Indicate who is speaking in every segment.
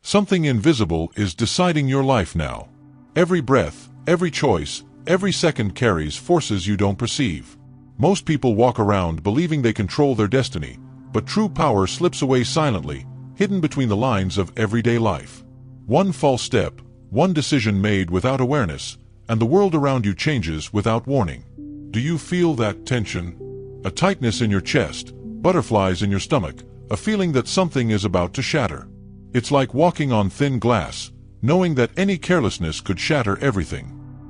Speaker 1: Something invisible is deciding your life now. Every breath, every choice, every second carries forces you don't perceive. Most people walk around believing they control their destiny, but true power slips away silently, hidden between the lines of everyday life. One false step, one decision made without awareness, and the world around you changes without warning. Do you feel that tension? A tightness in your chest, butterflies in your stomach, a feeling that something is about to shatter. It's like walking on thin glass, knowing that any carelessness could shatter everything.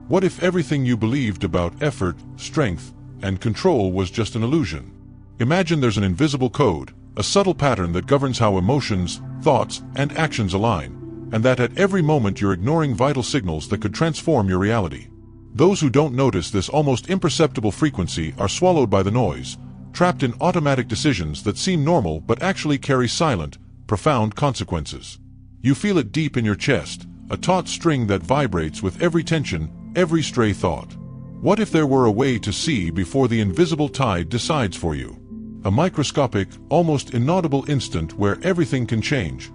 Speaker 1: What if everything you believed about effort, strength, and control was just an illusion? Imagine there's an invisible code, a subtle pattern that governs how emotions, thoughts, and actions align, and that at every moment you're ignoring vital signals that could transform your reality. Those who don't notice this almost imperceptible frequency are swallowed by the noise, trapped in automatic decisions that seem normal but actually carry silent, profound consequences. You feel it deep in your chest, a taut string that vibrates with every tension, every stray thought. What if there were a way to see before the invisible tide decides for you? A microscopic, almost inaudible instant where everything can change.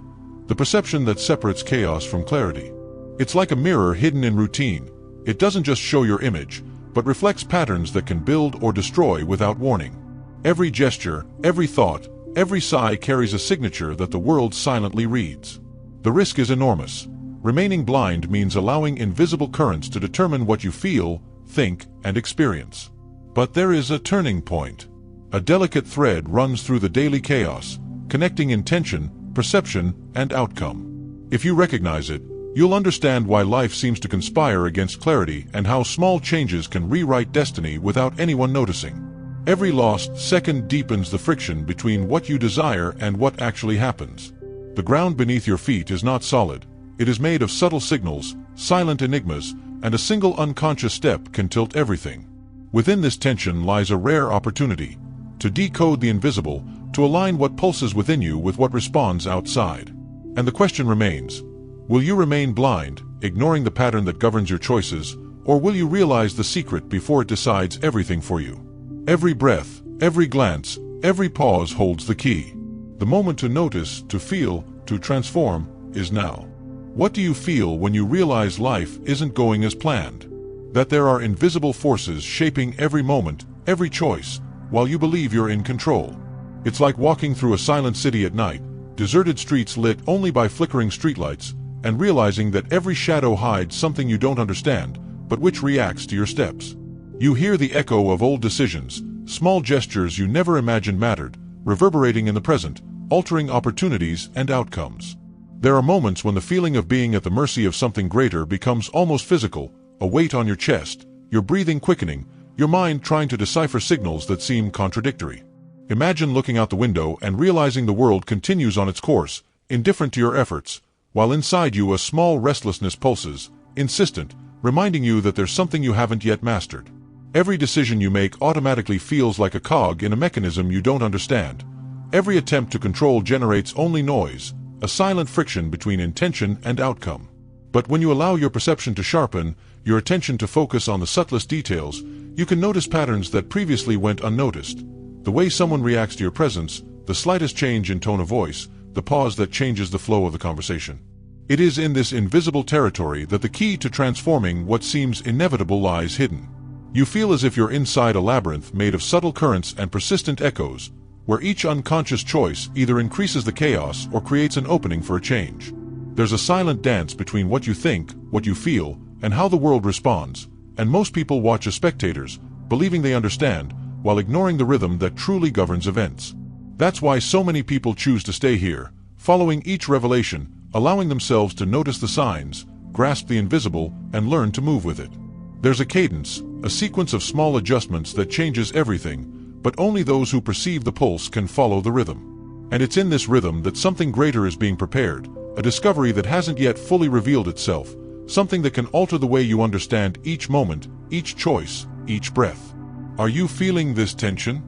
Speaker 1: The perception that separates chaos from clarity. It's like a mirror hidden in routine. It doesn't just show your image, but reflects patterns that can build or destroy without warning. Every gesture, every thought, every sigh carries a signature that the world silently reads. The risk is enormous. Remaining blind means allowing invisible currents to determine what you feel, think, and experience. But there is a turning point. A delicate thread runs through the daily chaos, connecting intention, perception, and outcome. If you recognize it, you'll understand why life seems to conspire against clarity and how small changes can rewrite destiny without anyone noticing. Every lost second deepens the friction between what you desire and what actually happens. The ground beneath your feet is not solid. It is made of subtle signals, silent enigmas, and a single unconscious step can tilt everything. Within this tension lies a rare opportunity to decode the invisible, to align what pulses within you with what responds outside. And the question remains, will you remain blind, ignoring the pattern that governs your choices, or will you realize the secret before it decides everything for you? Every breath, every glance, every pause holds the key. The moment to notice, to feel, to transform, is now. What do you feel when you realize life isn't going as planned? That there are invisible forces shaping every moment, every choice, while you believe you're in control. It's like walking through a silent city at night, deserted streets lit only by flickering streetlights, and realizing that every shadow hides something you don't understand, but which reacts to your steps. You hear the echo of old decisions, small gestures you never imagined mattered, reverberating in the present, altering opportunities and outcomes. There are moments when the feeling of being at the mercy of something greater becomes almost physical, a weight on your chest, your breathing quickening, your mind trying to decipher signals that seem contradictory. Imagine looking out the window and realizing the world continues on its course, indifferent to your efforts, while inside you a small restlessness pulses, insistent, reminding you that there's something you haven't yet mastered. Every decision you make automatically feels like a cog in a mechanism you don't understand. Every attempt to control generates only noise, a silent friction between intention and outcome. But when you allow your perception to sharpen, your attention to focus on the subtlest details, you can notice patterns that previously went unnoticed. The way someone reacts to your presence, the slightest change in tone of voice, the pause that changes the flow of the conversation. It is in this invisible territory that the key to transforming what seems inevitable lies hidden. You feel as if you're inside a labyrinth made of subtle currents and persistent echoes, where each unconscious choice either increases the chaos or creates an opening for a change. There's a silent dance between what you think, what you feel, and how the world responds, and most people watch as spectators, believing they understand, while ignoring the rhythm that truly governs events. That's why so many people choose to stay here, following each revelation, allowing themselves to notice the signs, grasp the invisible, and learn to move with it. There's a cadence, a sequence of small adjustments that changes everything, but only those who perceive the pulse can follow the rhythm. And it's in this rhythm that something greater is being prepared, a discovery that hasn't yet fully revealed itself, something that can alter the way you understand each moment, each choice, each breath. Are you feeling this tension?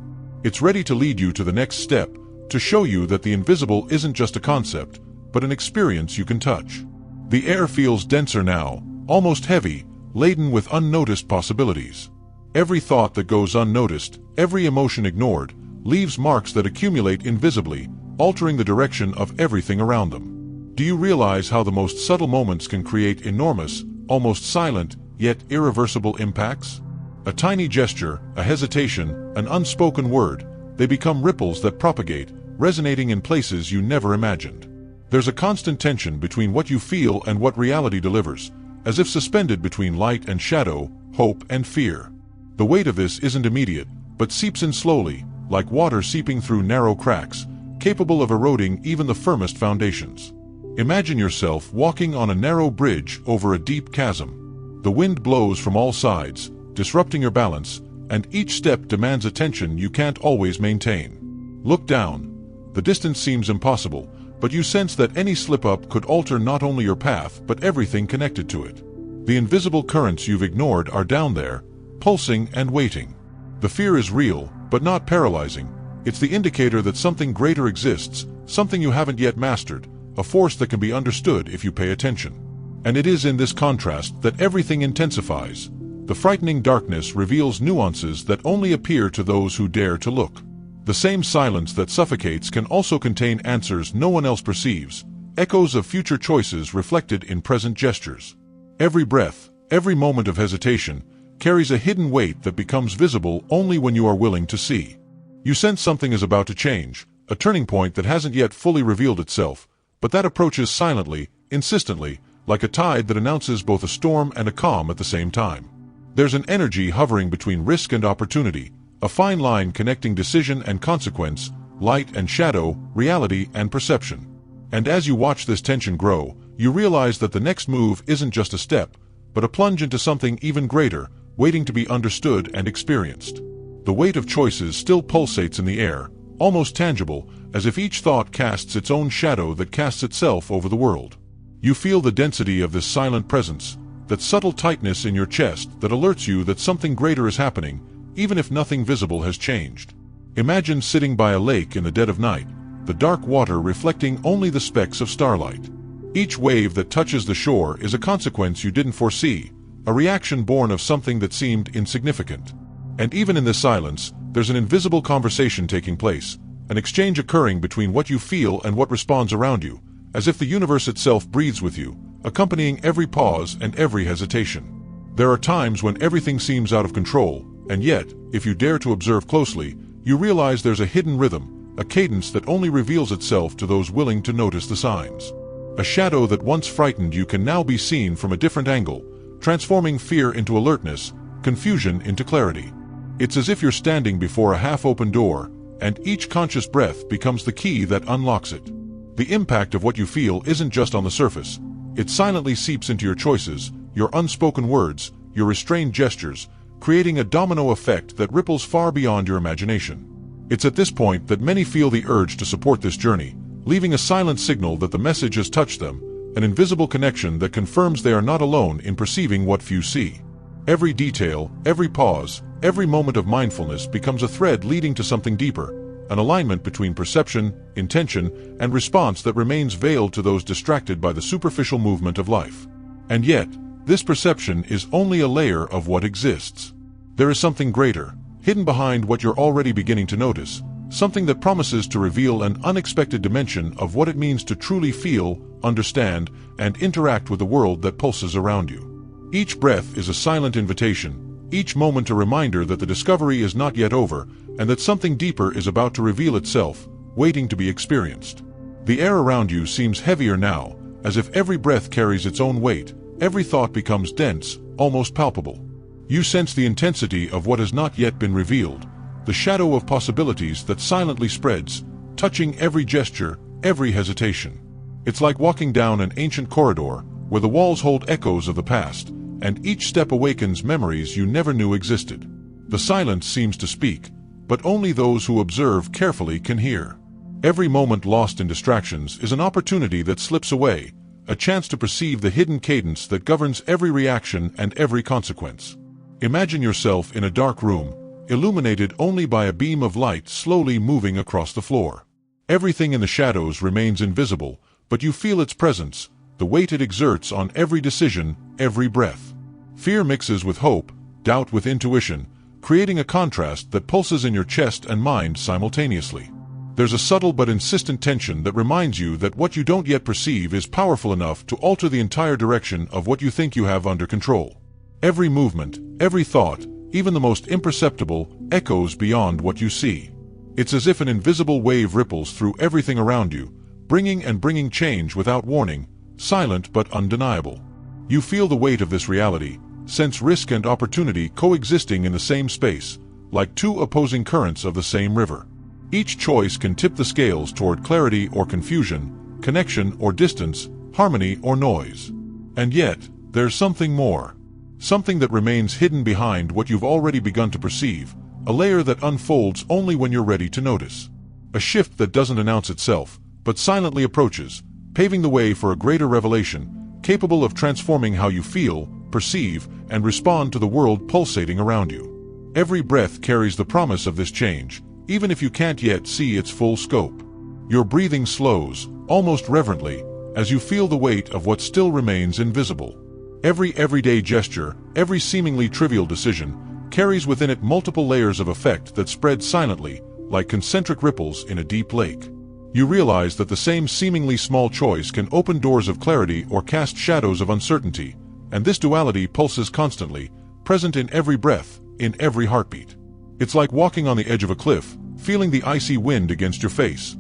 Speaker 1: It's ready to lead you to the next step, to show you that the invisible isn't just a concept, but an experience you can touch. The air feels denser now, almost heavy, laden with unnoticed possibilities. Every thought that goes unnoticed, every emotion ignored, leaves marks that accumulate invisibly, altering the direction of everything around them. Do you realize how the most subtle moments can create enormous, almost silent, yet irreversible impacts? A tiny gesture, a hesitation, an unspoken word, they become ripples that propagate, resonating in places you never imagined. There's a constant tension between what you feel and what reality delivers, as if suspended between light and shadow, hope and fear. The weight of this isn't immediate, but seeps in slowly, like water seeping through narrow cracks, capable of eroding even the firmest foundations. Imagine yourself walking on a narrow bridge over a deep chasm. The wind blows from all sides, disrupting your balance, and each step demands attention you can't always maintain. Look down. The distance seems impossible, but you sense that any slip-up could alter not only your path but everything connected to it. The invisible currents you've ignored are down there, pulsing and waiting. The fear is real, but not paralyzing. It's the indicator that something greater exists, something you haven't yet mastered, a force that can be understood if you pay attention. And it is in this contrast that everything intensifies. The frightening darkness reveals nuances that only appear to those who dare to look. The same silence that suffocates can also contain answers no one else perceives, echoes of future choices reflected in present gestures. Every breath, every moment of hesitation, carries a hidden weight that becomes visible only when you are willing to see. You sense something is about to change, a turning point that hasn't yet fully revealed itself, but that approaches silently, insistently, like a tide that announces both a storm and a calm at the same time. There's an energy hovering between risk and opportunity, a fine line connecting decision and consequence, light and shadow, reality and perception. And as you watch this tension grow, you realize that the next move isn't just a step, but a plunge into something even greater, waiting to be understood and experienced. The weight of choices still pulsates in the air, almost tangible, as if each thought casts its own shadow that casts itself over the world. You feel the density of this silent presence, that subtle tightness in your chest that alerts you that something greater is happening, even if nothing visible has changed. Imagine sitting by a lake in the dead of night, the dark water reflecting only the specks of starlight. Each wave that touches the shore is a consequence you didn't foresee, a reaction born of something that seemed insignificant. And even in this silence, there's an invisible conversation taking place, an exchange occurring between what you feel and what responds around you, as if the universe itself breathes with you, accompanying every pause and every hesitation. There are times when everything seems out of control, and yet, if you dare to observe closely, you realize there's a hidden rhythm, a cadence that only reveals itself to those willing to notice the signs. A shadow that once frightened you can now be seen from a different angle, transforming fear into alertness, confusion into clarity. It's as if you're standing before a half-open door, and each conscious breath becomes the key that unlocks it. The impact of what you feel isn't just on the surface. It silently seeps into your choices, your unspoken words, your restrained gestures, creating a domino effect that ripples far beyond your imagination. It's at this point that many feel the urge to support this journey, leaving a silent signal that the message has touched them, an invisible connection that confirms they are not alone in perceiving what few see. Every detail, every pause, every moment of mindfulness becomes a thread leading to something deeper, an alignment between perception, intention, and response that remains veiled to those distracted by the superficial movement of life. And yet, this perception is only a layer of what exists. There is something greater, hidden behind what you're already beginning to notice, something that promises to reveal an unexpected dimension of what it means to truly feel, understand, and interact with the world that pulses around you. Each breath is a silent invitation, each moment a reminder that the discovery is not yet over, and that something deeper is about to reveal itself, waiting to be experienced. The air around you seems heavier now, as if every breath carries its own weight, every thought becomes dense, almost palpable. You sense the intensity of what has not yet been revealed, the shadow of possibilities that silently spreads, touching every gesture, every hesitation. It's like walking down an ancient corridor, where the walls hold echoes of the past, and each step awakens memories you never knew existed. The silence seems to speak, but only those who observe carefully can hear. Every moment lost in distractions is an opportunity that slips away, a chance to perceive the hidden cadence that governs every reaction and every consequence. Imagine yourself in a dark room, illuminated only by a beam of light slowly moving across the floor. Everything in the shadows remains invisible, but you feel its presence, the weight it exerts on every decision, every breath. Fear mixes with hope, doubt with intuition, creating a contrast that pulses in your chest and mind simultaneously. There's a subtle but insistent tension that reminds you that what you don't yet perceive is powerful enough to alter the entire direction of what you think you have under control. Every movement, every thought, even the most imperceptible, echoes beyond what you see. It's as if an invisible wave ripples through everything around you, bringing change without warning, silent but undeniable. You feel the weight of this reality, sense risk and opportunity coexisting in the same space, like two opposing currents of the same river. Each choice can tip the scales toward clarity or confusion, connection or distance, harmony or noise. And yet, there's something more. Something that remains hidden behind what you've already begun to perceive, a layer that unfolds only when you're ready to notice. A shift that doesn't announce itself, but silently approaches, paving the way for a greater revelation, capable of transforming how you feel, perceive, and respond to the world pulsating around you. Every breath carries the promise of this change, even if you can't yet see its full scope. Your breathing slows, almost reverently, as you feel the weight of what still remains invisible. Every everyday gesture, every seemingly trivial decision, carries within it multiple layers of effect that spread silently, like concentric ripples in a deep lake. You realize that the same seemingly small choice can open doors of clarity or cast shadows of uncertainty, and this duality pulses constantly, present in every breath, in every heartbeat. It's like walking on the edge of a cliff, feeling the icy wind against your face.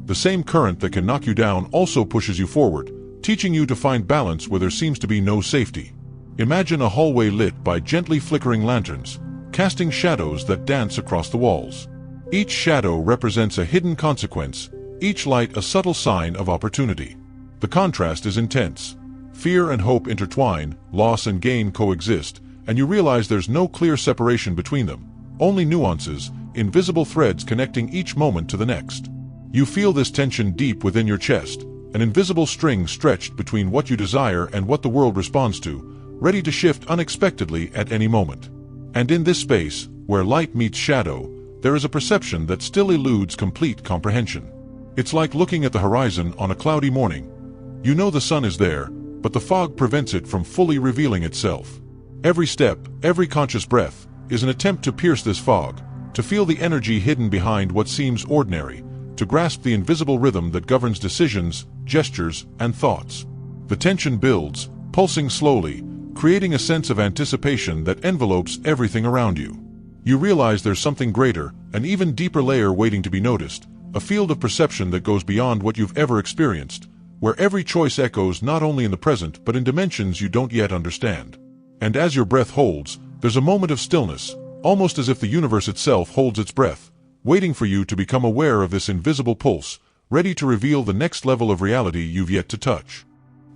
Speaker 1: The same current that can knock you down also pushes you forward, teaching you to find balance where there seems to be no safety. Imagine a hallway lit by gently flickering lanterns, casting shadows that dance across the walls. Each shadow represents a hidden consequence, each light a subtle sign of opportunity. The contrast is intense. Fear and hope intertwine, loss and gain coexist, and you realize there's no clear separation between them. Only nuances, invisible threads connecting each moment to the next. You feel this tension deep within your chest, an invisible string stretched between what you desire and what the world responds to, ready to shift unexpectedly at any moment. And in this space, where light meets shadow, there is a perception that still eludes complete comprehension. It's like looking at the horizon on a cloudy morning. You know the sun is there, but the fog prevents it from fully revealing itself. Every step, every conscious breath, is an attempt to pierce this fog, to feel the energy hidden behind what seems ordinary, to grasp the invisible rhythm that governs decisions, gestures, and thoughts. The tension builds, pulsing slowly, creating a sense of anticipation that envelopes everything around you. You realize there's something greater, an even deeper layer waiting to be noticed, a field of perception that goes beyond what you've ever experienced, where every choice echoes not only in the present but in dimensions you don't yet understand. And as your breath holds, there's a moment of stillness, almost as if the universe itself holds its breath, waiting for you to become aware of this invisible pulse, ready to reveal the next level of reality you've yet to touch.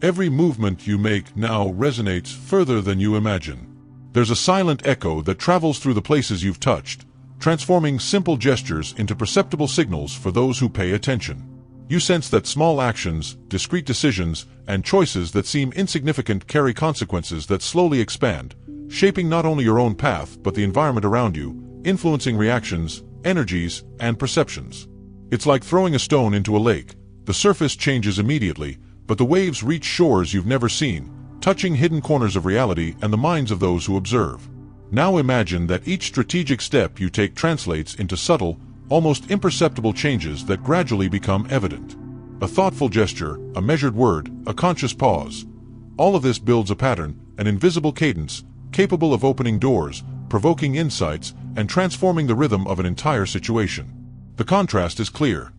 Speaker 1: Every movement you make now resonates further than you imagine. There's a silent echo that travels through the places you've touched, transforming simple gestures into perceptible signals for those who pay attention. You sense that small actions, discrete decisions, and choices that seem insignificant carry consequences that slowly expand, shaping not only your own path but the environment around you, influencing reactions, energies, and perceptions. It's like throwing a stone into a lake. The surface changes immediately, but the waves reach shores you've never seen, touching hidden corners of reality and the minds of those who observe. Now imagine that each strategic step you take translates into subtle, almost imperceptible changes that gradually become evident. A thoughtful gesture, a measured word, a conscious pause. All of this builds a pattern, an invisible cadence, capable of opening doors, provoking insights, and transforming the rhythm of an entire situation. The contrast is clear.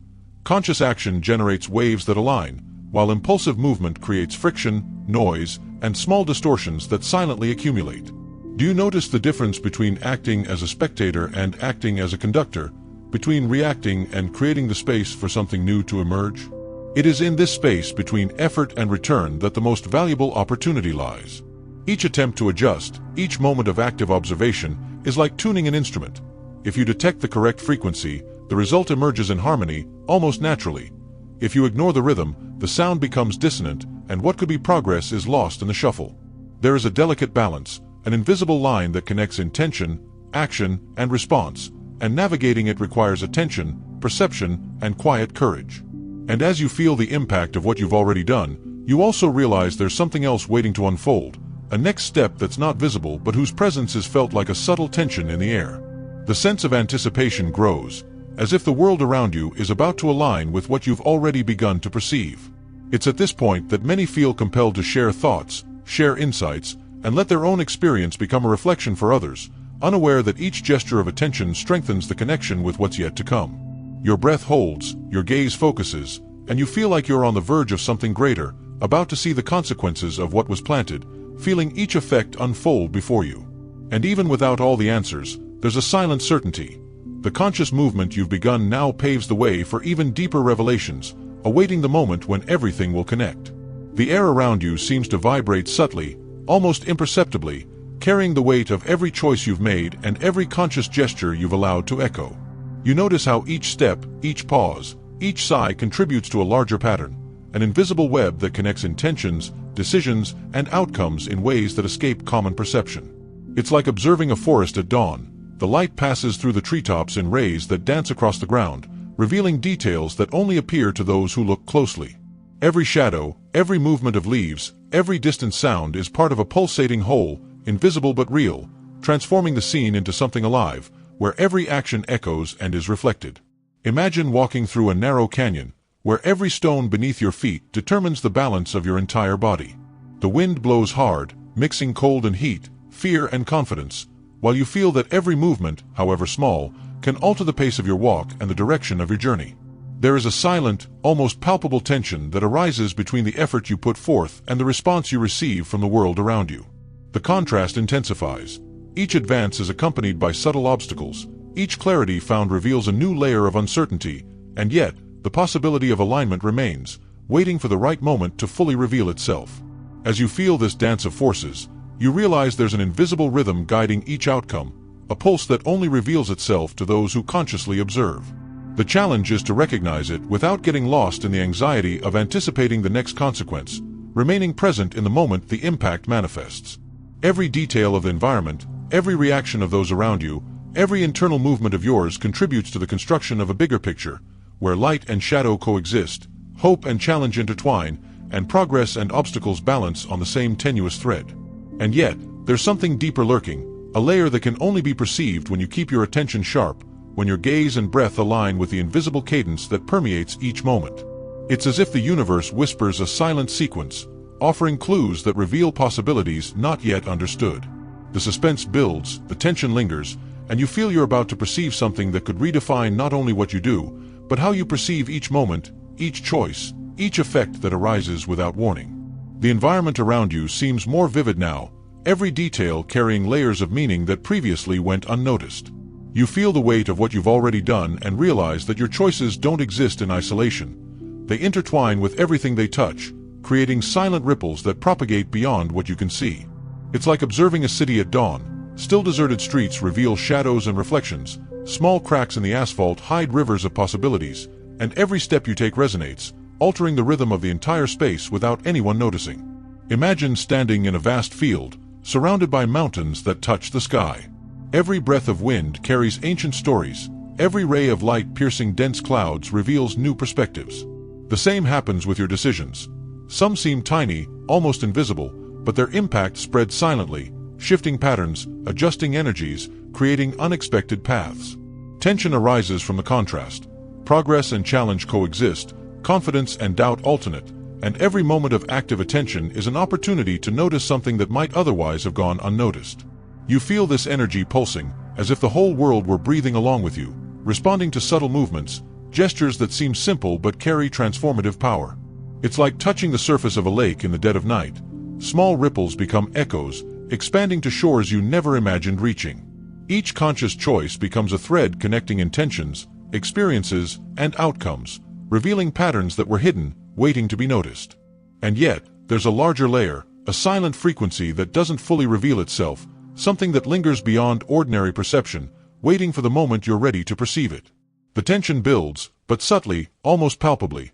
Speaker 1: Conscious action generates waves that align, while impulsive movement creates friction, noise, and small distortions that silently accumulate. Do you notice the difference between acting as a spectator and acting as a conductor, between reacting and creating the space for something new to emerge? It is in this space between effort and return that the most valuable opportunity lies. Each attempt to adjust, each moment of active observation, is like tuning an instrument. If you detect the correct frequency, the result emerges in harmony, almost naturally. If you ignore the rhythm, the sound becomes dissonant, and what could be progress is lost in the shuffle. There is a delicate balance, an invisible line that connects intention, action, and response, and navigating it requires attention, perception, and quiet courage. And as you feel the impact of what you've already done, you also realize there's something else waiting to unfold, a next step that's not visible but whose presence is felt like a subtle tension in the air. The sense of anticipation grows, as if the world around you is about to align with what you've already begun to perceive. It's at this point that many feel compelled to share thoughts, share insights, and let their own experience become a reflection for others, unaware that each gesture of attention strengthens the connection with what's yet to come. Your breath holds, your gaze focuses, and you feel like you're on the verge of something greater, about to see the consequences of what was planted, feeling each effect unfold before you. And even without all the answers, there's a silent certainty. The conscious movement you've begun now paves the way for even deeper revelations, awaiting the moment when everything will connect. The air around you seems to vibrate subtly, almost imperceptibly, carrying the weight of every choice you've made and every conscious gesture you've allowed to echo. You notice how each step, each pause, each sigh contributes to a larger pattern, an invisible web that connects intentions, decisions, and outcomes in ways that escape common perception. It's like observing a forest at dawn. The light passes through the treetops in rays that dance across the ground, revealing details that only appear to those who look closely. Every shadow, every movement of leaves, every distant sound is part of a pulsating whole, invisible but real, transforming the scene into something alive, where every action echoes and is reflected. Imagine walking through a narrow canyon, where every stone beneath your feet determines the balance of your entire body. The wind blows hard, mixing cold and heat, fear and confidence, while you feel that every movement, however small, can alter the pace of your walk and the direction of your journey. There is a silent, almost palpable tension that arises between the effort you put forth and the response you receive from the world around you. The contrast intensifies. Each advance is accompanied by subtle obstacles. Each clarity found reveals a new layer of uncertainty, and yet, the possibility of alignment remains, waiting for the right moment to fully reveal itself. As you feel this dance of forces, you realize there's an invisible rhythm guiding each outcome, a pulse that only reveals itself to those who consciously observe. The challenge is to recognize it without getting lost in the anxiety of anticipating the next consequence, remaining present in the moment the impact manifests. Every detail of the environment, every reaction of those around you, every internal movement of yours contributes to the construction of a bigger picture, where light and shadow coexist, hope and challenge intertwine, and progress and obstacles balance on the same tenuous thread. And yet, there's something deeper lurking, a layer that can only be perceived when you keep your attention sharp, when your gaze and breath align with the invisible cadence that permeates each moment. It's as if the universe whispers a silent sequence, offering clues that reveal possibilities not yet understood. The suspense builds, the tension lingers, and you feel you're about to perceive something that could redefine not only what you do, but how you perceive each moment, each choice, each effect that arises without warning. The environment around you seems more vivid now, every detail carrying layers of meaning that previously went unnoticed. You feel the weight of what you've already done and realize that your choices don't exist in isolation. They intertwine with everything they touch, creating silent ripples that propagate beyond what you can see. It's like observing a city at dawn. Still deserted streets reveal shadows and reflections, small cracks in the asphalt hide rivers of possibilities, and every step you take resonates, altering the rhythm of the entire space without anyone noticing. Imagine standing in a vast field, surrounded by mountains that touch the sky. Every breath of wind carries ancient stories, every ray of light piercing dense clouds reveals new perspectives. The same happens with your decisions. Some seem tiny, almost invisible, but their impact spreads silently, shifting patterns, adjusting energies, creating unexpected paths. Tension arises from the contrast. Progress and challenge coexist, confidence and doubt alternate, and every moment of active attention is an opportunity to notice something that might otherwise have gone unnoticed. You feel this energy pulsing, as if the whole world were breathing along with you, responding to subtle movements, gestures that seem simple but carry transformative power. It's like touching the surface of a lake in the dead of night. Small ripples become echoes, expanding to shores you never imagined reaching. Each conscious choice becomes a thread connecting intentions, experiences, and outcomes, revealing patterns that were hidden, waiting to be noticed. And yet, there's a larger layer, a silent frequency that doesn't fully reveal itself, something that lingers beyond ordinary perception, waiting for the moment you're ready to perceive it. The tension builds, but subtly, almost palpably.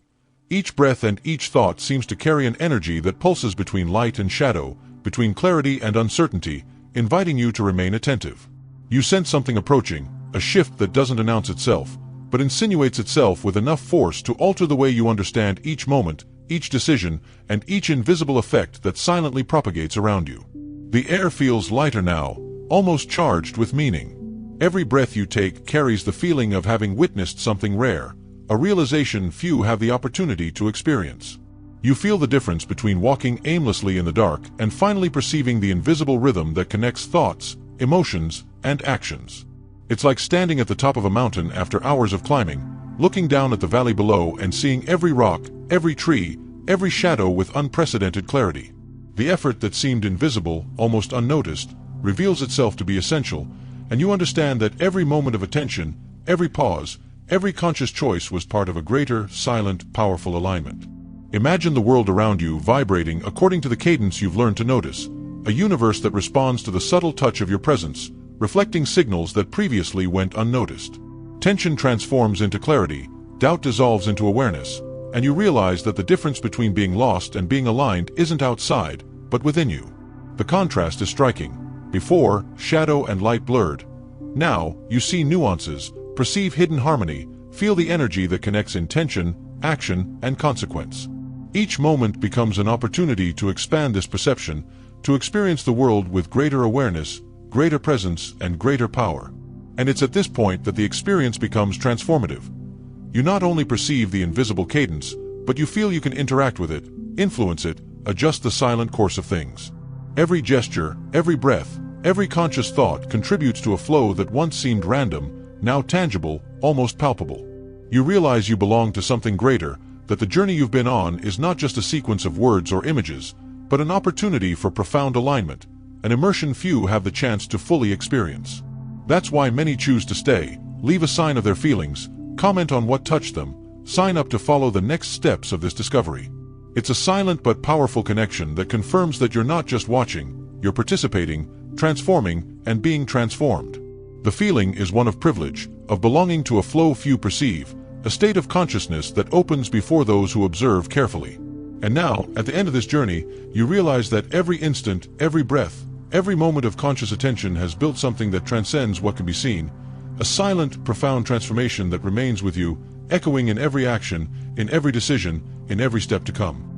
Speaker 1: Each breath and each thought seems to carry an energy that pulses between light and shadow, between clarity and uncertainty, inviting you to remain attentive. You sense something approaching, a shift that doesn't announce itself, but insinuates itself with enough force to alter the way you understand each moment, each decision, and each invisible effect that silently propagates around you. The air feels lighter now, almost charged with meaning. Every breath you take carries the feeling of having witnessed something rare, a realization few have the opportunity to experience. You feel the difference between walking aimlessly in the dark and finally perceiving the invisible rhythm that connects thoughts, emotions, and actions. It's like standing at the top of a mountain after hours of climbing, looking down at the valley below and seeing every rock, every tree, every shadow with unprecedented clarity. The effort that seemed invisible, almost unnoticed, reveals itself to be essential, and you understand that every moment of attention, every pause, every conscious choice was part of a greater, silent, powerful alignment. Imagine the world around you vibrating according to the cadence you've learned to notice, a universe that responds to the subtle touch of your presence, reflecting signals that previously went unnoticed. Tension transforms into clarity, doubt dissolves into awareness, and you realize that the difference between being lost and being aligned isn't outside, but within you. The contrast is striking. Before, shadow and light blurred. Now, you see nuances, perceive hidden harmony, feel the energy that connects intention, action, and consequence. Each moment becomes an opportunity to expand this perception, to experience the world with greater awareness, greater presence, and greater power. And it's at this point that the experience becomes transformative. You not only perceive the invisible cadence, but you feel you can interact with it, influence it, adjust the silent course of things. Every gesture, every breath, every conscious thought contributes to a flow that once seemed random, now tangible, almost palpable. You realize you belong to something greater, that the journey you've been on is not just a sequence of words or images, but an opportunity for profound alignment, an immersion few have the chance to fully experience. That's why many choose to stay, leave a sign of their feelings, comment on what touched them, sign up to follow the next steps of this discovery. It's a silent but powerful connection that confirms that you're not just watching, you're participating, transforming, and being transformed. The feeling is one of privilege, of belonging to a flow few perceive, a state of consciousness that opens before those who observe carefully. And now, at the end of this journey, you realize that every instant, every breath, every moment of conscious attention has built something that transcends what can be seen, a silent, profound transformation that remains with you, echoing in every action, in every decision, in every step to come.